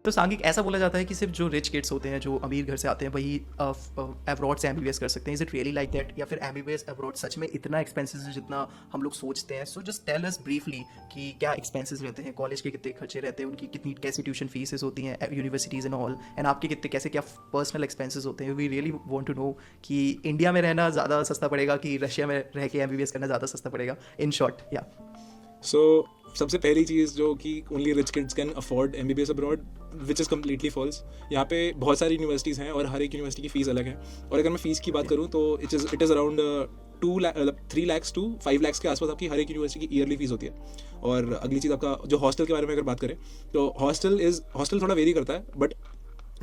तो सांगिक ऐसा बोला जाता है कि सिर्फ जो रिच किड्स होते हैं, जो अमीर घर से आते हैं, वही अब्रॉड से एमबीबीएस कर सकते हैं. Is it really like that, या फिर एमबीबीएस अब्रॉड सच में इतना एक्सपेंसिव है जितना हम लोग सोचते हैं? So just tell us briefly कि क्या एक्सपेंसेस रहते हैं, कॉलेज के कितने खर्चे रहते हैं, उनकी कितनी कैसी ट्यूशन फीसेस होती हैं यूनिवर्सिटीज़ एंड ऑल, एंड आपके कितने कैसे क्या पर्सनल एक्सपेंसेस होते हैं. We really want to know कि इंडिया में रहना ज़्यादा सस्ता पड़ेगा कि रशिया में रह के एमबीबीएस करना ज़्यादा सस्ता पड़ेगा, इन शॉर्ट. या सो सबसे पहली चीज़ जो कि only rich kids can afford MBBS abroad, which is completely false. यहाँ पे बहुत सारी यूनिवर्सिटीज़ हैं और हर एक यूनिवर्सिटी की फ़ीस अलग है. और अगर मैं फ़ीस की बात करूँ तो it is around 3 lakhs to 5 lakhs के आसपास आपकी हर एक यूनिवर्सिटी की ईयरली फ़ीस होती है. और अगली चीज़ आपका जो हॉस्टल के बारे में अगर बात करें तो हॉस्टल थोड़ा वेरी करता है, बट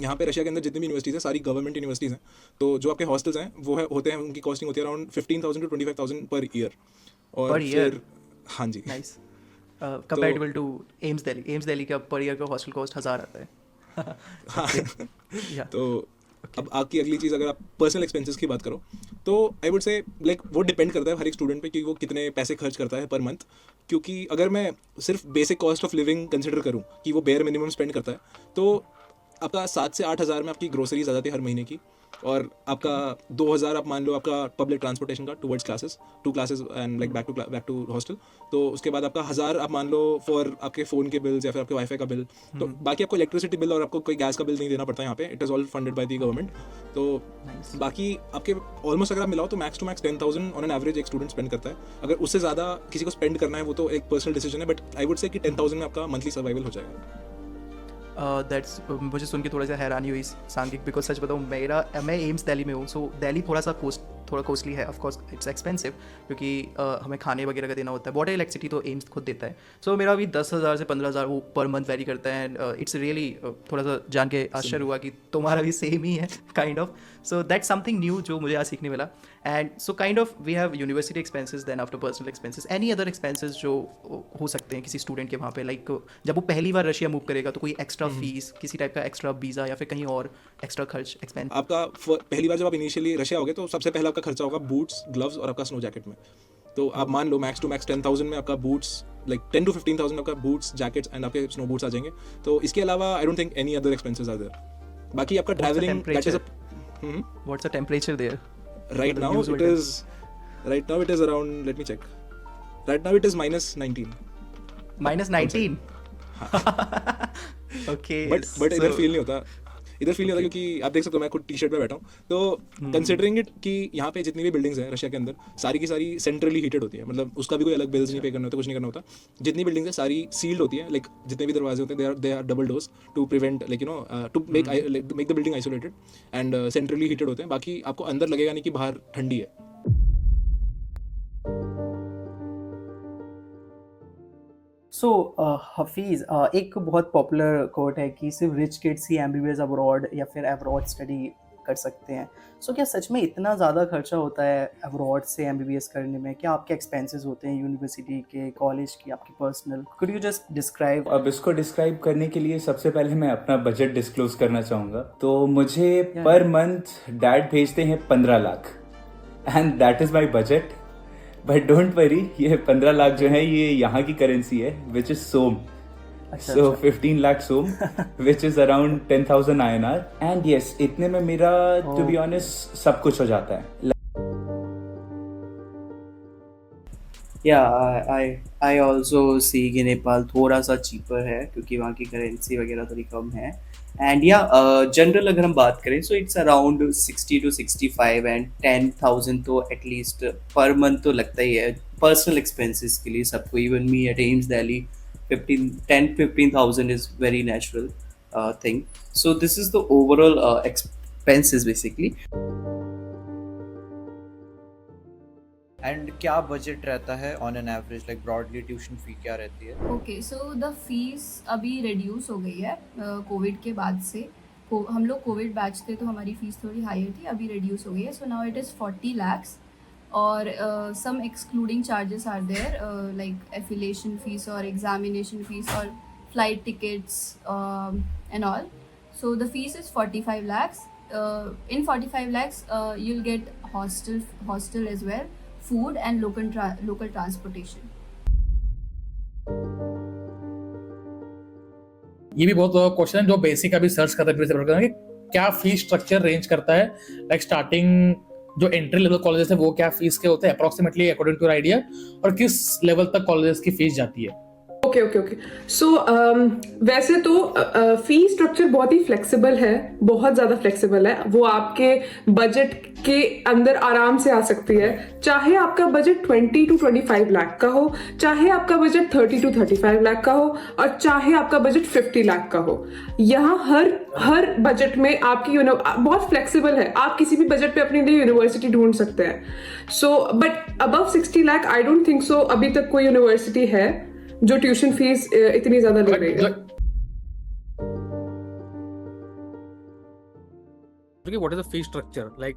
यहाँ पे रशिया के अंदर जितनी भी यूनिवर्सिटीज़ हैं सारी गवर्नमेंट यूनिवर्सिटीज़ हैं. तो जो आपके हॉस्टल्स हैं वो होते हैं, उनकी कॉस्टिंग होती है अराउंड 15,000 to 25,000 पर ईयर. और पर ईयर? फिर हाँ जी. नाइस. कंपेरेटिबल टू एम्स दिल्ली का पर ईयर का हॉस्टल कॉस्ट 1000 आता है. हाँ. या तो अब आपकी अगली चीज़ अगर आप पर्सनल एक्सपेंसेस की बात करो तो आई वुड से लाइक वो डिपेंड करता है हर एक स्टूडेंट पे कि वो कितने पैसे खर्च करता है पर मंथ. क्योंकि अगर मैं सिर्फ basic cost of living consider करूँ कि वो बेयर मिनिमम स्पेंड करता है, तो आपका 7 से 8 हज़ार में आपकी ग्रोसरीज आ जाती है हर महीने की. और आपका 2,000 आप मान लो आपका पब्लिक ट्रांसपोर्टेशन का towards classes, 2 classes and like back to hostel. तो उसके बाद आपका 1,000 आप मान लो फॉर आपके फ़ोन के बिल्स या फिर आपके वाईफाई का बिल. तो बाकी आपको इलेक्ट्रिसिटी बिल और आपको कोई गैस का बिल नहीं देना पड़ता यहाँ पे. It is all funded by the government. तो बाकी आपके ऑलमोस्ट अगर आप मिलाओ तो max to max 10,000 on an average एक स्टूडेंट स्पेंड करता है. अगर उससे ज़्यादा किसी को स्पेंड करना है वो तो एक पर्सनल डिसीजन है, बट आई वुड से कि 10,000 में आपका मंथली सर्वाइवल हो जाएगा. दैट्स मुझे सुन के थोड़ा सा हैरानी हुई सांगिक, बिकॉज सच बताऊँ मैं एम्स दिल्ली में हूँ. सो दिल्ली थोड़ा कॉस्टली है, ऑफ कोर्स इट्स एक्सपेंसिव, क्योंकि हमें खाने वगैरह का देना होता है. वाटर इलेक्ट्रिसिटी तो एम्स खुद देता है. सो मेरा भी 10,000 से 15,000 वो पर मंथ वेरी करता है. एंड इट्स रियली थोड़ा सा जान के आश्चर्य हुआ कि तुम्हारा भी सेम ही है kind of. So that's something new जो मुझे आज सीखने मिला. And so kind of we have university expenses, then after personal expenses, any other expenses जो हो सकते हैं किसी स्टूडेंट के वहाँ पे, लाइक जब वो पहली बार रशिया मूव करेगा तो कोई एक्स्ट्रा फीस, किसी टाइप का एक्स्ट्रा वीज़ा या फिर कहीं और एक्स्ट्रा खर्च एक्सपेंस. आपका पहली बार जब आप इनिशियली रशिया होगे तो सबसे पहला आपका खर्चा होगा बूट्स, ग्लव्स और आपका स्नो जैकेट में. तो आप मान लो मैक्स टू मैक्स 10,000 में आपका बूट्स, लाइक 10 to 15,000 आपका बूट्स, जैकेट्स एंड आपके स्नो बूट्स आ जाएंगे. तो इसके अलावा I don't think any other expenses are there. बाकी आपका travelling that is what's the temperature there right now it is around, let me check, right now it is -19. -19? Okay. But इधर feel नहीं होता क्योंकि आप देख सकते हो मैं खुद टी शर्ट पे बैठा हूँ. तो कंसिडरिंग इट कि यहाँ पे जितनी भी बिल्डिंग्स हैं रशिया के अंदर सारी की सारी सेंट्रली हीटेड होती है. मतलब उसका भी कोई अलग बिल्स नहीं पे करना होता, कुछ नहीं करना होता. जितनी बिल्डिंग्स हैं सारी सील्ड होती है, लाइक जितने भी दरवाजे होते हैं they are double doors to prevent, like you know, to make the building isolated and centrally heated होते हैं. बाकी आपको अंदर लगेगा नहीं कि बाहर ठंडी है. सो हफीज़, एक बहुत पॉपुलर कोट है कि सिर्फ रिच किड्स ही एमबीबीएस अब्रॉड या फिर अब्रॉड स्टडी कर सकते हैं. सो क्या सच में इतना ज़्यादा खर्चा होता है अब्रॉड से एमबीबीएस करने में? क्या आपके एक्सपेंसेस होते हैं यूनिवर्सिटी के, कॉलेज की, आपकी personal? Could you just describe? अब इसको डिस्क्राइब करने के लिए सबसे पहले मैं अपना बजट डिस्क्लोज करना चाहूँगा. तो मुझे पर मंथ डैड भेजते हैं 15 lakh and that is my budget. But don't worry, ये 15 लाख जो है ये यहाँ की करेंसी है, which is som. So 15 lakh som which is around 10,000 INR. And yes, इतने में मेरा टू बी ऑनेस्ट सब कुछ हो जाता है. आई ऑल्सो सी कि नेपाल थोड़ा सा चीपर है क्योंकि वहाँ की करेंसी वगैरह थोड़ी कम है. एंड जनरल अगर हम बात करें so it's around 60 to 65 and 10,000 तो एटलीस्ट पर मंथ तो लगता ही है पर्सनल एक्सपेंसेस के लिए सबको. Even me at AIIMS Delhi 15,000 is very natural thing. So this is the overall expenses basically. And क्या बजट रहता है on an average, like broadly tuition fee क्या रहती है? ओके, सो द फीस अभी रिड्यूस हो गई है कोविड के बाद से. हम लोग कोविड बैच थे तो हमारी फ़ीस थोड़ी हायर थी, अभी रिड्यूस हो गई है. So now it is 40 lakhs और some excluding charges are there like affiliation fees और एग्जामिनेशन फीस और flight tickets and all. So the fees is 45 lakhs. In 45 lakhs you'll get hostel as well, food and local transportation. ये भी बहुत question है जो basic अभी search कर रहे हैं कि क्या फीस स्ट्रक्चर रेंज करता है, लाइक स्टार्टिंग जो एंट्री लेवल कॉलेजेस है वो क्या फीस के होते हैं अप्रोक्सीमेटली अकॉर्डिंग टू आइडिया, और किस लेवल तक कॉलेजेस की फीस जाती है? ओके सो वैसे तो फी स्ट्रक्चर बहुत ही फ्लेक्सिबल है, बहुत ज़्यादा फ्लेक्सिबल है। वो आपके बजट के अंदर आराम से आ सकती है। चाहे आपका बजट 20 to 25 लाख का हो, चाहे आपका बजट 30 to 35 लाख का हो, और चाहे आपका बजट 50 लाख का हो। यहाँ हर बजट में आपकी बहुत फ्लेक्सिबल है। आप किसी भी बजट पे अपने लिए यूनिवर्सिटी ढूंढ सकते हैं। So but above 60 lakh I don't think so अभी तक कोई यूनिवर्सिटी है जो ट्यूशन फीस इतनी ज्यादा ले रही है। What is the fees structure, like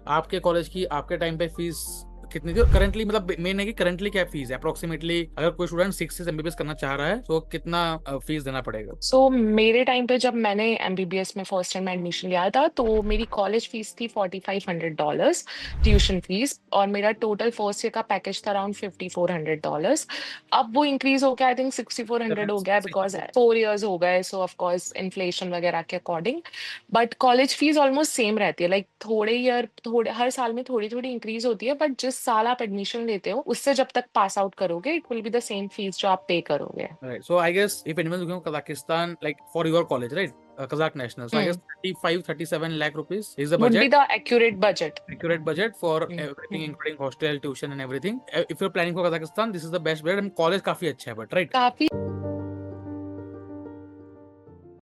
आपके कॉलेज की आपके टाइम पे फीस कितनी थी करंटली, मतलब मेन है कि करंटली क्या फीस है अप्रोक्सीमेटली, अगर कोई स्टूडेंट 6 से एमबीबीएस करना चाह रहा है तो कितना फीस देना पड़ेगा? सो मेरे टाइम पे जब मैंने एमबीबीएस में फर्स्ट टाइम एडमिशन लिया था तो मेरी कॉलेज फीस थी $4,500 ट्यूशन फीस, और मेरा टोटल फर्स्ट ईयर का पैकेज था अराउंड $5,400। अब वो इंक्रीज हो गया, आई थिंक 6,400 हो गया बिकॉज 4 इयर्स हो गए, सो ऑफ कोर्स इन्फ्लेशन वगैरह के according. But college fees almost same रहती है, लाइक थोड़े हर साल में थोड़ी थोड़ी इंक्रीज होती है, बट जिस साल आप एडमिशन लेते हो उससे जब तक पास आउट करोगे it will be the same fees जो आप पे करोगे। Right. So I guess if anyone is going to Kazakhstan, like for your college, right? Kazakh national. So I guess 37 lakh rupees is the Would be budget. the accurate budget. Accurate budget for everything, including hostel, tuition, and everything. If you're planning for Kazakhstan, this is the best budget. And college काफी अच्छा है, but right? काफी